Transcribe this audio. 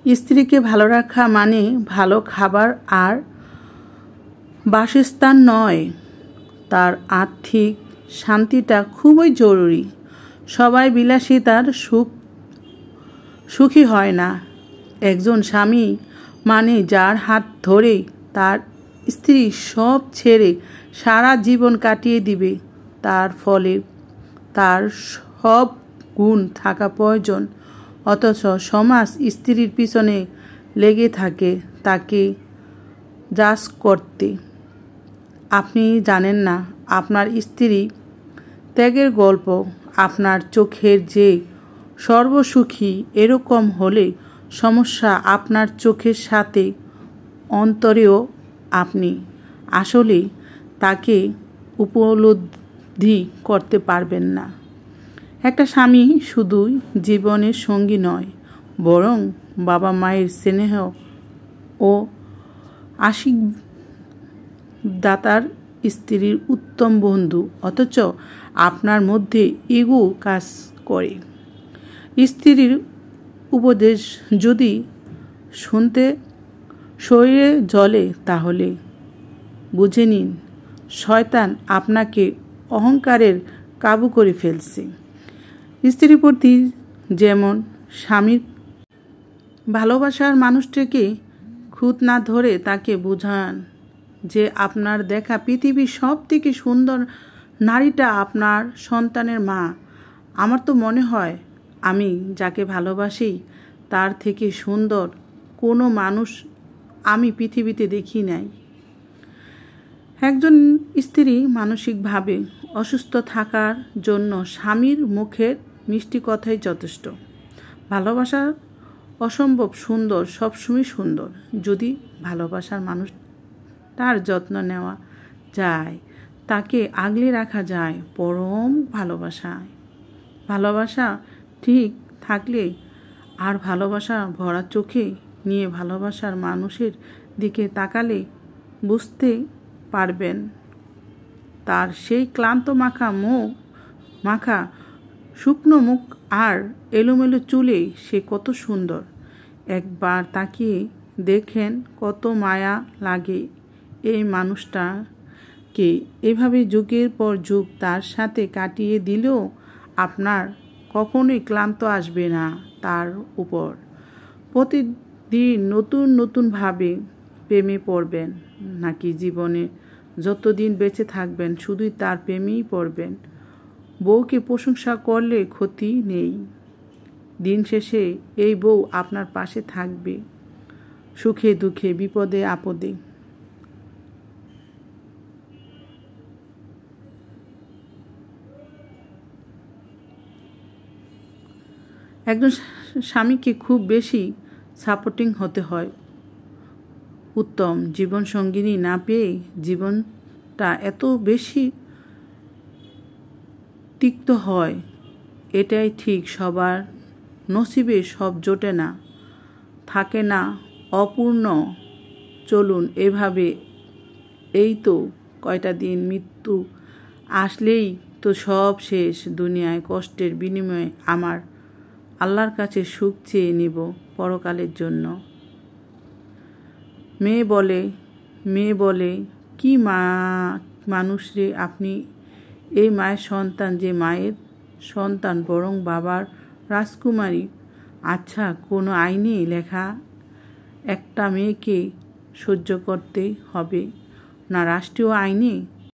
স্ত্রীকে ভালো রাখা মানে ভালো খাবার আর বাসস্থান নয়, তার আর্থিক শান্তিটা খুবই জরুরি। সবাই বিলাসিতার সুখী হয় না। একজন স্বামী মানে যার হাত ধরে তার স্ত্রী সব ছেড়ে সারা জীবন কাটিয়ে দিবে। তার ফলে তার সব গুণ থাকা প্রয়োজন, অথচ সমাজ স্ত্রীর পিছনে লেগে থাকে তাকে জাজ করতে। আপনি জানেন না আপনার স্ত্রী ত্যাগের গল্প। আপনার চোখের যে সর্বসুখী এরকম হলে সমস্যা আপনার চোখের সাথে অন্তরেও আপনি আসলে তাকে উপলব্ধি করতে পারবেন না। একটা স্বামী শুধুই জীবনের সঙ্গী নয়, বরং বাবা মায়ের স্নেহ ও আশীর্বাদাতার স্ত্রীর উত্তম বন্ধু। অথচ আপনার মধ্যে ইগো কাজ করে। স্ত্রীর উপদেশ যদি শুনতে শরীরে জ্বলে, তাহলে বুঝে নিন শয়তান আপনাকে অহংকারের কাবু করে ফেলছে। স্ত্রীর প্রতি যেমন স্বামীর ভালোবাসার মানুষটিকে খুঁত না ধরে তাকে বোঝান যে আপনার দেখা পৃথিবীর সব থেকে সুন্দর নারীটা আপনার সন্তানের মা। আমার তো মনে হয় আমি যাকে ভালোবাসি তার থেকে সুন্দর কোনো মানুষ আমি পৃথিবীতে দেখি নাই। একজন স্ত্রী মানসিকভাবে অসুস্থ থাকার জন্য স্বামীর মুখের মিষ্টি কথাই যথেষ্ট। ভালোবাসা অসম্ভব সুন্দর, সবসময় সুন্দর যদি ভালোবাসার মানুষটার যত্ন নেওয়া যায়, তাকে আগলে রাখা যায়। পরম ভালোবাসা ঠিক থাকলে আর ভালোবাসা ভরা চোখে নিয়ে ভালোবাসার মানুষের দিকে তাকালে বুঝতে পারবেন তার সেই ক্লান্ত মাখা শুকনো মুখ আর এলোমেলো চুলে সে কত সুন্দর। একবার তাকিয়ে দেখেন কত মায়া লাগে এই মানুষটাকে। এভাবে যুগের পর যুগ তার সাথে কাটিয়ে দিলেও আপনার কখনোই ক্লান্ত আসবে না তার উপর। প্রতিদিন নতুনভাবে প্রেমে পড়বেন, নাকি জীবনে যতদিন বেঁচে থাকবেন শুধুই তার প্রেমেই পড়বেন। বউকে প্রশংসা করলে ক্ষতি নেই। দিন শেষে এই বউ আপনার পাশে থাকবে, সুখে দুঃখে, বিপদে আপদে। একজন স্বামীকে খুব বেশি সাপোর্টিং হতে হয় উত্তম জীবনসঙ্গিনী না পেয়ে জীবনটা এত বেশি তিক্ত হয়। এটাই ঠিক, সবার নসিবে সব জোটে না, থাকে না অপূর্ণ। চলুন এভাবে, এই তো কয়টা দিন, মৃত্যু আসলেই তো সব শেষ। দুনিয়ায় কষ্টের বিনিময়ে আমার আল্লাহর কাছে সুখ চেয়ে নিব পরকালের জন্য। মেয়ে বলে কি মানুষ রে আপনি? এই মায়ের সন্তান যে মায়ের সন্তান বরং বাবার রাজকুমারী। আচ্ছা, কোনো আইনে লেখা একটা মেয়েকে সহ্য করতে হবে না রাষ্ট্রীয় আইনে